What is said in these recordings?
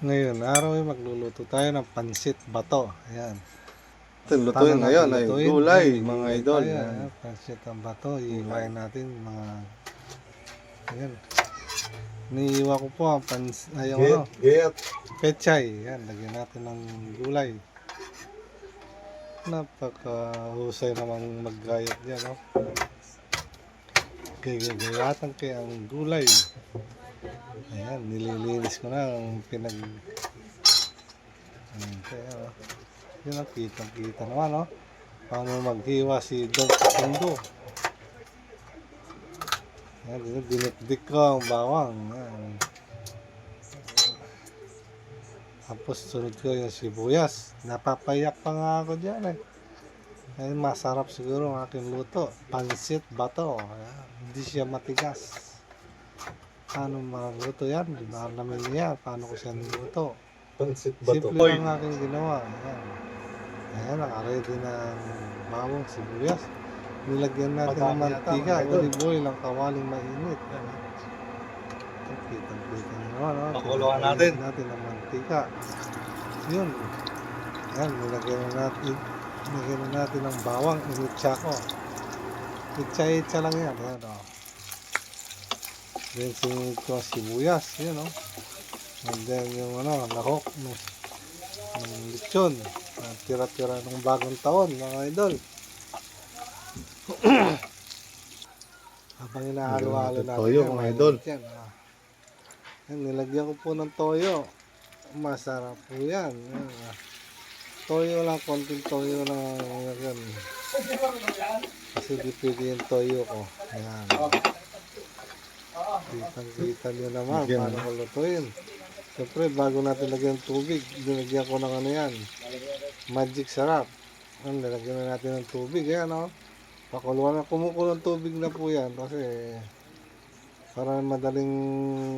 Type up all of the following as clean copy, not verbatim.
Ngayon araw ay magluluto tayo ng pansit bato. Ayan. Ito lutuin ngayon ay gulay, mga idol. Ayan. Pansit ang bato. Iiwain natin mga... Ayan. Niiwa ko po ang Gayat. pechay. Ayan. Lagyan natin ng gulay. Napakahusay namang maggayat dyan. No? Gagayatan kaya ang gulay. Ayan. Nililinis ko na ang kaya, yun ang kitang-kita naman, no? Paano maghiwa si Don Sundo. Ayan, dinitdik ko ang bawang. Ayan. Tapos sunod ko yung sibuyas. Napapayak pa nga ako dyan eh. Ayan, masarap siguro ang aking luto. Pansit bato. Ayan, hindi siya matigas. Paano magluto yan? Di ba namin yan? Paano ko siya niluto? Pansit bato. Simple lang ang aking ginawa. Ayan. Ayan, naka-ready na ang bawang sibuyas. Nilagyan natin ng mantika. Olive oil ang kawaling mainit. Ayan. Kitang-kita nyo naman. No? Pakuluan natin ng mantika. Yun. Ayan, nilagyan na natin ng bawang. Initsa ko. Itsa lang yan. Ayan, oh. Then sinunod ko sibuyas. Yun, oh. And then yung lahok ng lechon. Tira-tira ng bagong taon, mga idol. Habang inahalo-halo natin toyo, mga idol. Yan, nilagyan ko po ng toyo. Masarap po yan. Toyo lang, konting toyo lang yan. Kasi di pwede yung toyo ko. Ayan. Kitang-kita nyo naman paano ko lutuin. Siyempre, bago natin lagyan ng tubig, dinagyan ko ng magic sarap. Nilagyan na natin ng tubig. Ayan, o. Pakuluan na, kumukulong tubig na po yan kasi para madaling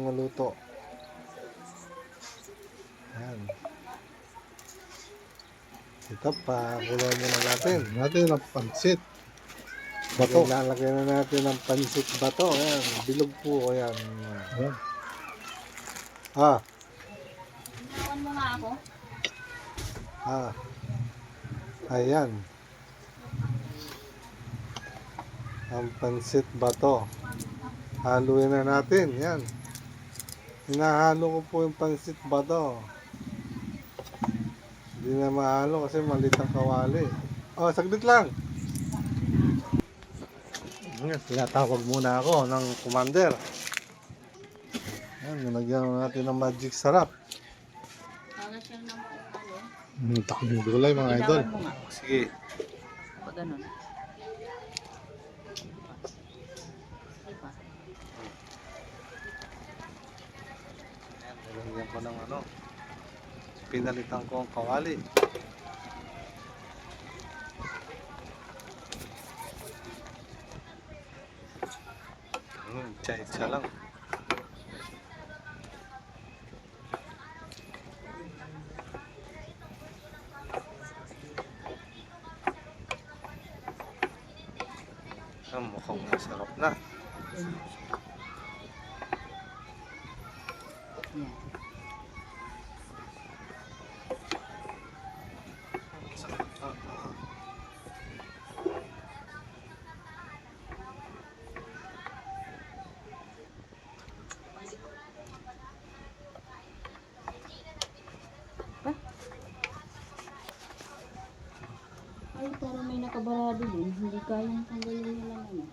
maluto. Ayan. Ito, pakuluan muna natin ang pansit bato. Lalagyan na natin ng pansit bato. Ayan, bilog po. Ayan. Ayan. Mo nga ako. Ayan. Ang pansit bato. Haluin na natin. Yan. Hinahalo ko po yung pansit bato. Hindi na mahalo kasi maliit ang kawali. Saglit lang. Tinatawag muna ako ng commander. Yan, nilagyan natin ng magic sarap. Takbong gulay, mga idol. Sige. Pag ganun. Nilagyan ko ng pinalitan ko ang kawali. Itsa lang. Mukhang masarap na. Ay, pero may nakabarado din. Hindi kayang tanggalin nila naman.